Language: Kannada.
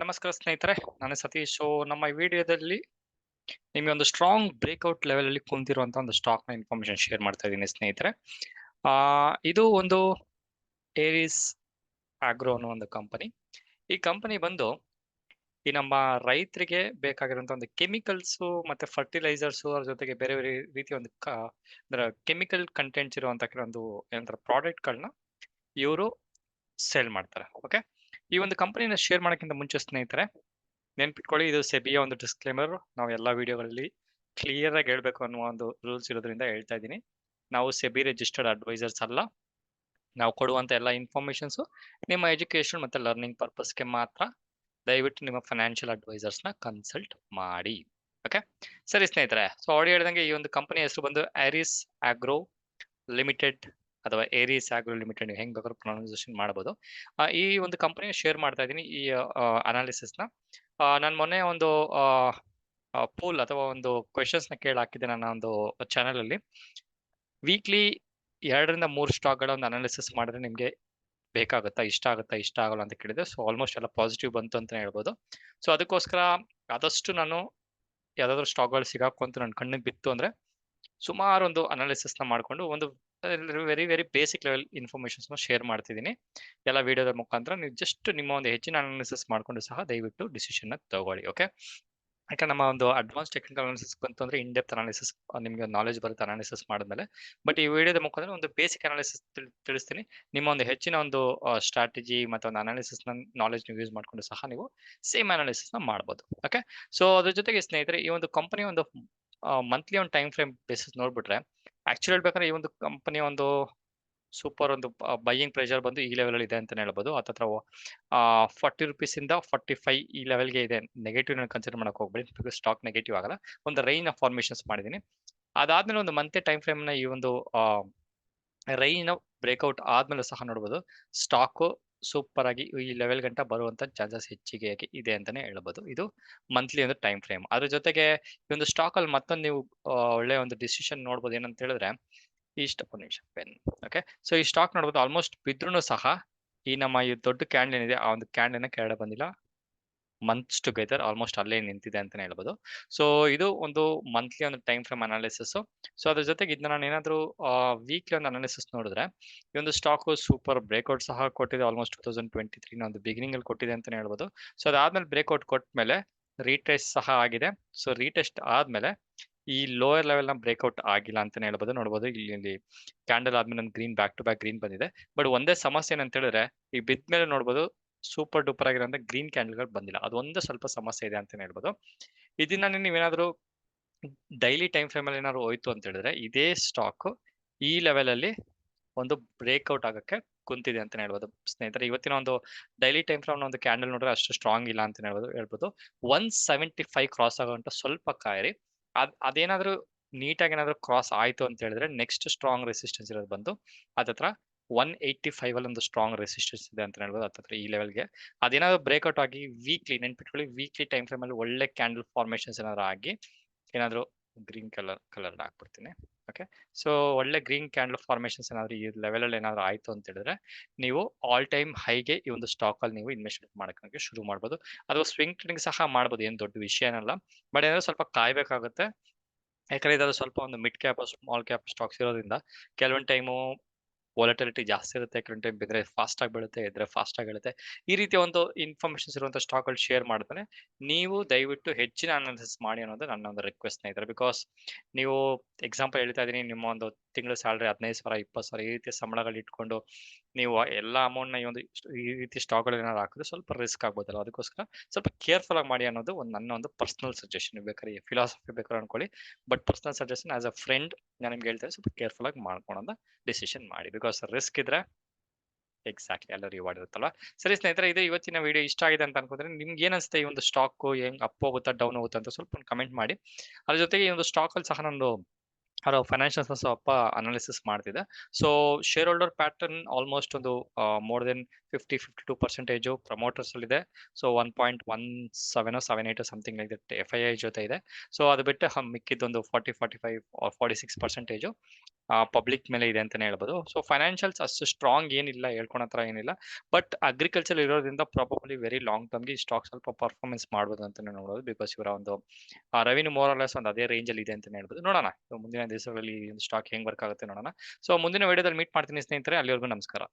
ನಮಸ್ಕಾರ ಸ್ನೇಹಿತರೆ, ನಾನು ಸತೀಶ್. ನಮ್ಮ ಈ ವಿಡಿಯೋದಲ್ಲಿ ನಿಮಗೆ ಒಂದು ಸ್ಟ್ರಾಂಗ್ ಬ್ರೇಕ್ಔಟ್ ಲೆವೆಲ್ ಅಲ್ಲಿ ಕುಂತಿರುವಂತಹ ಒಂದು ಸ್ಟಾಕ್ ನ ಇನ್ಫಾರ್ಮೇಶನ್ ಶೇರ್ ಮಾಡ್ತಾ ಇದ್ದೀನಿ ಸ್ನೇಹಿತರೆ. ಇದು ಒಂದು ಏರಿಸ್ ಆಗ್ರೋ ಅನ್ನೋ ಒಂದು ಕಂಪನಿ. ಈ ಕಂಪನಿ ಬಂದು ಈ ನಮ್ಮ ರೈತರಿಗೆ ಬೇಕಾಗಿರುವಂತ ಒಂದು ಕೆಮಿಕಲ್ಸ್ ಮತ್ತೆ ಫರ್ಟಿಲೈಸರ್ಸ್ ಅದ್ರ ಜೊತೆಗೆ ಬೇರೆ ಬೇರೆ ರೀತಿಯ ಒಂದು ಕೆಮಿಕಲ್ ಕಂಟೆಂಟ್ಸ್ ಇರುವಂತ ಕೆಲವೊಂದು ಏನಂತಾರೆ ಪ್ರಾಡಕ್ಟ್ ಗಳನ್ನ ಇವರು ಸೇಲ್ ಮಾಡ್ತಾರೆ. ಓಕೆ, ಈ ಒಂದು ಕಂಪನಿನ ಶೇರ್ ಮಾಡೋಕ್ಕಿಂತ ಮುಂಚೆ ಸ್ನೇಹಿತರೆ ನೆನ್ಪಿಟ್ಕೊಳ್ಳಿ, ಇದು ಸೆಬಿಯ ಒಂದು ಡಿಸ್ಕ್ಲೇಮರ್. ನಾವು ಎಲ್ಲಾ ವಿಡಿಯೋಗಳಲ್ಲಿ ಕ್ಲಿಯರ್ ಆಗಿ ಹೇಳ್ಬೇಕು ಅನ್ನುವ ಒಂದು ರೂಲ್ಸ್ ಇರೋದ್ರಿಂದ ಹೇಳ್ತಾ ಇದ್ದೀನಿ. ನಾವು ಸೆಬಿ ರಿಜಿಸ್ಟರ್ಡ್ ಅಡ್ವೈಸರ್ಸ್ ಅಲ್ಲ. ನಾವು ಕೊಡುವಂತ ಎಲ್ಲ ಇನ್ಫಾರ್ಮೇಶನ್ಸ್ ನಿಮ್ಮ ಎಜುಕೇಶನ್ ಮತ್ತೆ ಲರ್ನಿಂಗ್ ಪರ್ಪಸ್ಗೆ ಮಾತ್ರ. ದಯವಿಟ್ಟು ನಿಮ್ಮ ಫೈನಾನ್ಷಿಯಲ್ ಅಡ್ವೈಸರ್ಸ್ ನ ಕನ್ಸಲ್ಟ್ ಮಾಡಿ. ಓಕೆ, ಸರಿ ಸ್ನೇಹಿತರೆ. ಸೊ ಆಲ್ರೆಡಿ ಹೇಳಿದಂಗೆ ಈ ಒಂದು ಕಂಪನಿ ಹೆಸರು ಬಂದು ಏರಿಸ್ ಆಗ್ರೋ ಲಿಮಿಟೆಡ್ ಅಥವಾ ಏರಿಸ್ ಆಗ್ರೋ ಲಿಮಿಟೆಡ್, ನೀವು ಹೆಂಗ್ ಬೇಕಾದ್ರೂ ಪ್ರೊನೌನ್ಸಿಯೇಷನ್ ಮಾಡಬಹುದು. ಈ ಒಂದು ಕಂಪನಿ ಶೇರ್ ಮಾಡ್ತಾ ಇದ್ದೀನಿ ಈ ಅನಾಲಿಸಿಸ್ ನ. ನಾನು ಮೊನ್ನೆ ಒಂದು ಪೋಲ್ ಅಥವಾ ಒಂದು ಕ್ವೆಶನ್ಸ್ ನ ಹಾಕಿದ್ದೆ ನನ್ನ ಒಂದು ಚಾನೆಲ್ ಅಲ್ಲಿ. ವೀಕ್ಲಿ 2-3 ಸ್ಟಾಕ್ ಗಳ ಒಂದು ಅನಾಲಿಸಿಸ್ ಮಾಡಿದ್ರೆ ನಿಮ್ಗೆ ಬೇಕಾಗುತ್ತಾ, ಇಷ್ಟ ಆಗುತ್ತಾ, ಇಷ್ಟ ಆಗಲ್ಲ ಅಂತ ಕೇಳಿದೆ. ಸೊ ಆಲ್ಮೋಸ್ಟ್ ಎಲ್ಲ ಪಾಸಿಟಿವ್ ಬಂತು ಅಂತ ಹೇಳ್ಬೋದು. ಸೊ ಅದಕ್ಕೋಸ್ಕರ ಆದಷ್ಟು ನಾನು ಯಾವ್ದಾದ್ರು ಸ್ಟಾಕ್ ಗಳು ಸಿಗಾಕೊಂತ ನನ್ನ ಕಣ್ಣಿಗೆ ಬಿತ್ತು ಅಂದ್ರೆ ಸುಮಾರು ಒಂದು ಅನಾಲಿಸಿಸ್ ನ ಮಾಡ್ಕೊಂಡು ಒಂದು very very basic level informations share ಮಾಡ್ತಿದ್ದೀನಿ ಎಲ್ಲ ವಿಡಿಯೋದ ಮುಖಾಂತರ. ನೀವು ಜಸ್ಟ್ ನಿಮ್ಮ ಒಂದು ಹೆಚ್ಚಿನ ಅನಾಲಿಸಿಸ್ ಮಾಡ್ಕೊಂಡು ಸಹ ದಯವಿಟ್ಟು ಡಿಸಿಷನ್ ನ ತಗೊಳ್ಳಿ. ಓಕೆ, ಯಾಕಂದ್ರೆ ನಮ್ಮ ಒಂದು ಅಡ್ವಾನ್ಸ್ ಟೆಕ್ನಿಕಲ್ ಅನಾಲಿಸಿಸ್ ಬಂತು ಅಂದ್ರೆ ಇನ್ ಡೆಪ್ತ್ ಅನಾಲಿಸಿಸ್ ನಿಮಗೆ ನಾಲೆಜ್ ಬರುತ್ತೆ ಅನಾಲಿಸಿಸ್ ಮಾಡಿದ್ಮೇಲೆ. ಬಟ್ ಈ ವಿಡಿಯೋದ ಮುಖಾಂತರ ಒಂದು ಬೇಸಿಕ್ ಅನಾಲಿಸಿಸ್ ತಿಳಿಸ್ತೀನಿ. ನಿಮ್ಮ ಒಂದು ಹೆಚ್ಚಿನ ಒಂದು ಸ್ಟ್ರಾಟಜಿ ಮತ್ತೆ ಒಂದು ಅನಾಲಿಸಿಸ್ ನ ನಾಲೆಜ್ ನೀವು ಯೂಸ್ ಮಾಡ್ಕೊಂಡು ಸಹ ನೀವು ಸೇಮ್ ಅನಾಲಿಸಿಸ್ ನ ಮಾಡಬಹುದು. ಓಕೆ, ಸೊ ಅದ್ರ ಜೊತೆಗೆ ಸ್ನೇಹಿತರೆ, ಈ ಒಂದು ಕಂಪನಿ ಒಂದು ಮಂತ್ಲಿ ಒಂದು ಟೈಮ್ ಫ್ರೇಮ್ ಬೇಸಿಸ್ ನೋಡ್ಬಿಟ್ರೆ ಆಕ್ಚುಲಿ ಹೇಳ್ಬೇಕಾದ್ರೆ ಈ ಒಂದು ಕಂಪನಿ ಒಂದು ಸೂಪರ್ ಒಂದು ಬೈಯಿಂಗ್ ಪ್ರೆಷರ್ ಬಂದು ಈ ಲೆವೆಲ್ ಅಲ್ಲಿ ಇದೆ ಅಂತ ಹೇಳ್ಬೋದು. ಹತ್ತತ್ರ 40 rupees ಇಂದ 45 ಈ ಲೆವೆಲ್ಗೆ ಇದೆ. ನೆಗೆಟಿವ್ ಕನ್ಸಿಡರ್ ಮಾಡಕ್ ಹೋಗ್ಬೇಡಿ, ಬಿಕಾಸ್ ಸ್ಟಾಕ್ ನೆಗೆಟಿವ್ ಆಗಲ್ಲ. ಒಂದು ರೈನ್ ಆಫ್ ಫಾರ್ಮೇಶನ್ಸ್ ಮಾಡಿದೀನಿ. ಅದಾದ್ಮೇಲೆ ಒಂದು ಮಂತ್ ಟೈಮ್ ಫ್ರೇಮ್ ನ ಈ ಒಂದು ರೈನ್ ಬ್ರೇಕ್ಔಟ್ ಆದ್ಮೇಲೆ ಸಹ ನೋಡಬಹುದು ಸ್ಟಾಕ್ ಸೂಪರ್ ಆಗಿ ಈ ಲೆವೆಲ್ ಗಂಟ ಬರುವಂತ ಚಾನ್ಸಸ್ ಹೆಚ್ಚಿಗೆ ಇದೆ ಅಂತಾನೆ ಹೇಳ್ಬೋದು. ಇದು ಮಂತ್ಲಿ ಒಂದು ಟೈಮ್ ಫ್ರೇಮ್. ಅದ್ರ ಜೊತೆಗೆ ಈ ಒಂದು ಸ್ಟಾಕ್ ಅಲ್ಲಿ ಮತ್ತೊಂದು ನೀವು ಒಳ್ಳೆ ಒಂದು ಡಿಸಿಷನ್ ನೋಡ್ಬೋದು. ಏನಂತ ಹೇಳಿದ್ರೆ ಒಂದು ನಿಮಿಷ ಪೆನ್. ಓಕೆ, ಸೊ ಈ ಸ್ಟಾಕ್ ನೋಡ್ಬೋದು ಆಲ್ಮೋಸ್ಟ್ ಬಿದ್ರೂ ಸಹ ಈ ನಮ್ಮ ಈ ದೊಡ್ಡ ಕ್ಯಾಂಡಲ್ ಏನಿದೆ ಆ ಒಂದು ಕ್ಯಾಂಡಲ್ ಕೆಳಗಡೆ ಬಂದಿಲ್ಲ. ಮಂತ್ಸ್ ಟುಗೆದರ್ ಆಲ್ಮೋಸ್ಟ್ ಅಲ್ಲೇ ನಿಂತಿದೆ ಅಂತಾನೆ ಹೇಳ್ಬೋದು. ಸೊ ಇದು ಒಂದು ಮಂತ್ಲಿ ಒಂದು ಟೈಮ್ ಫ್ರೇಮ್ ಅನಾಲಿಸಿಸ್. ಸೊ ಅದ್ರ ಜೊತೆಗೆ ಇದನ್ನ ನಾನು ಏನಾದ್ರು ವೀಕ್ಲಿ ಒಂದು ಅನಾಲಿಸಿಸ್ ನೋಡಿದ್ರೆ ಈ ಒಂದು ಸ್ಟಾಕ್ ಸೂಪರ್ ಬ್ರೇಕ್ಔಟ್ ಸಹ ಕೊಟ್ಟಿದೆ. ಆಲ್ಮೋಸ್ಟ್ 2023 ಒಂದು ಬಿಗಿನಿಂಗ್ ಅಲ್ಲಿ ಕೊಟ್ಟಿದೆ ಅಂತಾನೆ ಹೇಳ್ಬೋದು. ಸೊ ಅದಾದ್ಮೇಲೆ ಬ್ರೇಕ್ಔಟ್ ಕೊಟ್ಟ ಮೇಲೆ ರೀಟೆಸ್ಟ್ ಸಹ ಆಗಿದೆ. ಸೊ ರೀಟೆಸ್ಟ್ ಆದ್ಮೇಲೆ ಈ ಲೋಯರ್ ಲೆವೆಲ್ ನ ಬ್ರೇಕ್ಔಟ್ ಆಗಿಲ್ಲ ಅಂತಾನೆ ಹೇಳ್ಬೋದು. ನೋಡಬಹುದು ಇಲ್ಲಿ ಕ್ಯಾಂಡಲ್ ಆದ್ಮೇಲೆ ಒಂದು green back to back green ಬಂದಿದೆ. ಬಟ್ ಒಂದೇ ಸಮಸ್ಯೆ ಏನಂತ ಹೇಳಿದ್ರೆ ಈ ಬಿದ್ದ ಮೇಲೆ ನೋಡಬಹುದು ಸೂಪರ್ ಡೂಪರ್ ಆಗಿರೋಂಥ ಗ್ರೀನ್ ಕ್ಯಾಂಡಲ್ ಗಳು ಬಂದಿಲ್ಲ. ಅದೊಂದು ಸ್ವಲ್ಪ ಸಮಸ್ಯೆ ಇದೆ ಅಂತಾನೆ ಹೇಳ್ಬೋದು. ಇದನ್ನ ನೀವೇನಾದ್ರೂ ಡೈಲಿ ಟೈಮ್ ಫ್ರೇಮ್ ಅಲ್ಲಿ ಏನಾದ್ರು ಹೋಯ್ತು ಅಂತ ಹೇಳಿದ್ರೆ ಇದೇ ಸ್ಟಾಕ್ ಈ ಲೆವೆಲ್ ಅಲ್ಲಿ ಒಂದು ಬ್ರೇಕ್ಔಟ್ ಆಗಕ್ಕೆ ಕುಂತಿದೆ ಅಂತ ಹೇಳ್ಬೋದು ಸ್ನೇಹಿತರೆ. ಇವತ್ತಿನ ಒಂದು ಡೈಲಿ ಟೈಮ್ ಫ್ರೇಮ್ ಒಂದು ಕ್ಯಾಂಡಲ್ ನೋಡ್ರೆ ಅಷ್ಟು ಸ್ಟ್ರಾಂಗ್ ಇಲ್ಲ ಅಂತ ಹೇಳ್ಬೋದು. 175 ಕ್ರಾಸ್ ಆಗೋಂಟ ಸ್ವಲ್ಪ ಕಾಯಿರಿ. ಅದೇನಾದ್ರೂ ನೀಟಾಗಿ ಏನಾದ್ರು ಕ್ರಾಸ್ ಆಯ್ತು ಅಂತ ಹೇಳಿದ್ರೆ ನೆಕ್ಸ್ಟ್ ಸ್ಟ್ರಾಂಗ್ ರೆಸಿಸ್ಟೆನ್ಸ್ ಇರೋದು ಬಂದು ಅದತ್ರ 185 ಅಲ್ಲಿ ಒಂದು ಸ್ಟ್ರಾಂಗ್ ರೆಸಿಸ್ಟೆನ್ಸ್ ಇದೆ ಅಂತ ಹೇಳ್ಬೋದು. ಹತ್ತತ್ರ ಈ ಲೆವೆಲ್ಗೆ ಅದೇನಾದ್ರು ಬ್ರೇಕ್ಔಟ್ ಆಗಿ ವೀಕ್ಲಿ ನೆನ್ಪಿಟ್ಕೊಳ್ಳಿ, ವೀಕ್ಲಿ ಟೈಮ್ ಫ್ರೇಮ್ ಅಲ್ಲಿ ಒಳ್ಳೆ ಕ್ಯಾಂಡಲ್ ಫಾರ್ಮೇಶನ್ಸ್ ಏನಾದ್ರು ಆಗಿ ಏನಾದ್ರು ಗ್ರೀನ್ ಕಲರ್ ಹಾಕ್ಬಿಡ್ತೀನಿ. ಓಕೆ, ಸೊ ಒಳ್ಳೆ ಗ್ರೀನ್ ಕ್ಯಾಂಡಲ್ ಫಾರ್ಮೇಶನ್ಸ್ ಏನಾದ್ರು ಈ ಲೆವೆಲ್ ಅಲ್ಲಿ ಏನಾದ್ರು ಆಯ್ತು ಅಂತ ಹೇಳಿದ್ರೆ ನೀವು ಆಲ್ ಟೈಮ್ ಹೈಗೆ ಈ ಒಂದು ಸ್ಟಾಕ್ ಅಲ್ಲಿ ನೀವು ಇನ್ವೆಸ್ಟ್ಮೆಂಟ್ ಮಾಡಕ್ಕೆ ಶುರು ಮಾಡ್ಬೋದು. ಅಥವಾ ಸ್ವಿಂಗ್ ಟ್ರೇಡಿಂಗ್ ಸಹ ಮಾಡ್ಬೋದು, ಏನ್ ದೊಡ್ಡ ವಿಷಯ ಏನಲ್ಲ. ಬಟ್ ಏನಾದ್ರು ಸ್ವಲ್ಪ ಕಾಯ್ಬೇಕಾಗುತ್ತೆ. ಯಾಕಂದ್ರೆ ಇದಾದ್ರು ಸ್ವಲ್ಪ ಒಂದು mid cap small cap stocks ಇರೋದ್ರಿಂದ ಕೆಲವೊಂದು ಟೈಮು ವಾಲಟಿಲಿಟಿ ಜಾಸ್ತಿ ಇರುತ್ತೆ. ಕೆಲವೊಂದು ಟೈಮ್ ಬಿದ್ರೆ ಫಾಸ್ಟ್ ಆಗಿ ಬೀಳುತ್ತೆ, ಎದ್ರೆ ಫಾಸ್ಟ್ ಆಗಿ ಹೇಳುತ್ತೆ. ಈ ರೀತಿಯ ಒಂದು ಇನ್ಫಾರ್ಮೇಶನ್ಸ್ ಇರುವಂತ ಸ್ಟಾಕ್ ಗಳು ಶೇರ್ ಮಾಡ್ತಾನೆ ನೀವು ದಯವಿಟ್ಟು ಹೆಚ್ಚಿನ ಅನಾಲಿಸಿಸ್ ಮಾಡಿ ಅನ್ನೋದು ನನ್ನ ಒಂದು ರಿಕ್ವೆಸ್ಟ್ ಸ್ನೇಹಿತರೆ. ಬಿಕಾಸ್ ನೀವು ಎಕ್ಸಾಂಪಲ್ ಹೇಳ್ತಾ ಇದೀನಿ, ನಿಮ್ಮ ಒಂದು ತಿಂಗಳ ಸ್ಯಾಲರಿ 15,000 20,000 ಈ ರೀತಿಯ ಸಂಬಳಗಳು ಇಟ್ಕೊಂಡು ನೀವು ಎಲ್ಲ ಅಮೌಂಟ್ ನ ಈ ರೀತಿ ಸ್ಟಾಕ್ ಗಳು ಏನಾದ್ರು ಹಾಕಿದ್ರೆ ಸ್ವಲ್ಪ ರಿಸ್ಕ್ ಆಗ್ಬೋದಲ್ಲ. ಅದಕ್ಕೋಸ್ಕರ ಸ್ವಲ್ಪ ಕೇರ್ಫುಲ್ ಆಗಿ ಮಾಡಿ ಅನ್ನೋದು ನನ್ನ ಒಂದು ಪರ್ಸನಲ್ ಸಜೆಷನ್. ಬೇಕಾದ್ರೆ ಫಿಲಾಸಫಿ ಬೇಕಾದ್ರೆ ಅನ್ಕೊಳ್ಳಿ, but personal suggestion as a friend ನಾನು ನಿಮ್ಗೆ ಹೇಳ್ತೇನೆ, ಸ್ವಲ್ಪ ಕೇರ್ಫುಲ್ ಆಗಿ ಮಾಡ್ಕೊಳ್ಳೋದ ಡಿಸಿಷನ್ ಮಾಡಿ. ಬಿಕಾಸ್ ರಿಸ್ಕ್ ಇದ್ರೆ ಎಕ್ಸಾಕ್ಟ್ಲಿ ಎಲ್ಲ ರಿವಾರ್ಡ್ ಇರುತ್ತಲ್ವಾ. ಸರಿ ಸ್ನೇಹಿತರೆ, ಇದು ಇವತ್ತಿನ ವಿಡಿಯೋ ಇಷ್ಟ ಆಗಿದೆ ಅಂತ ಅನ್ಕೊಂಡ್ರೆ ನಿಮ್ಗೆ ಏನ್ ಅನ್ಸುತ್ತೆ, ಈ ಒಂದು ಸ್ಟಾಕ್ ಹೆಂಗ್ ಅಪ್ ಹೋಗುತ್ತಾ ಡೌನ್ ಹೋಗುತ್ತಾ ಅಂತ ಸ್ವಲ್ಪ ಕಮೆಂಟ್ ಮಾಡಿ. ಅದ್ರ ಜೊತೆಗೆ ಈ ಒಂದು ಸ್ಟಾಕ್ ಅಲ್ಲಿ ಸಹ ನಂದು ಫೈನಾನ್ಷಿಯಲ್ ಸ್ವಲ್ಪ ಅನಾಲಿಸಿಸ್ ಮಾಡ್ತಿದೆ. So share holder pattern almost ಒಂದು ಮೋರ್ ದೆನ್ 50-52% ಪ್ರಮೋಟರ್ಸ್ ಅಲ್ಲಿ ಇದೆ. So 1.17 something like that FII ಜೊತೆ ಇದೆ. ಸೊ ಅದು ಬಿಟ್ಟು ಮಿಕ್ಕಿದ್ದೊಂದು 40-45 46% ಪಬ್ಲಿಕ್ ಮೇಲೆ ಇದೆ ಅಂತಾನೆ ಹೇಳ್ಬೋದು. ಸೊ ಫೈನಾನ್ಷಿಯಲ್ಸ್ ಅಷ್ಟು ಸ್ಟ್ರಾಂಗ್ ಏನಿಲ್ಲ, ಹೇಳ್ಕೊಳೋ ಹತ್ರ ಏನಿಲ್ಲ. ಬಟ್ ಅಗ್ರಿಕಲ್ಚರ್ ಇರೋದ್ರಿಂದ ಪ್ರಾಬಬ್ಲಿ ವೆರಿ ಲಾಂಗ್ ಟರ್ಮ್ಗೆ ಈ ಸ್ಟಾಕ್ ಸ್ವಲ್ಪ ಪರ್ಫಾರ್ಮೆನ್ಸ್ ಮಾಡ್ಬೋದು ಅಂತಾನೆ ನೋಡೋದು. ಬಿಕಾಸ್ ಇವರ ಒಂದು ರೆವಿನ್ಯೂ ಮೋರಲೆಸ್ ಒಂದು ಅದೇ ರೇಂಜ್ ಅಲ್ಲಿ ಇದೆ ಅಂತಾನೆ ಹೇಳ್ಬೋದು. ನೋಡೋಣ ಮುಂದಿನ ದಿವಸಗಳಲ್ಲಿ ಸ್ಟಾಕ್ ಹೆಂಗ್ ವರ್ಕ್ ಆಗುತ್ತೆ ನೋಡೋಣ. ಸೊ ಮುಂದಿನ ವಿಡಿಯೋದಲ್ಲಿ ಮೀಟ್ ಮಾಡ್ತೀನಿ ಸ್ನೇಹಿತರೆ, ಅಲ್ಲಿವರೆಗೂ ನಮಸ್ಕಾರ.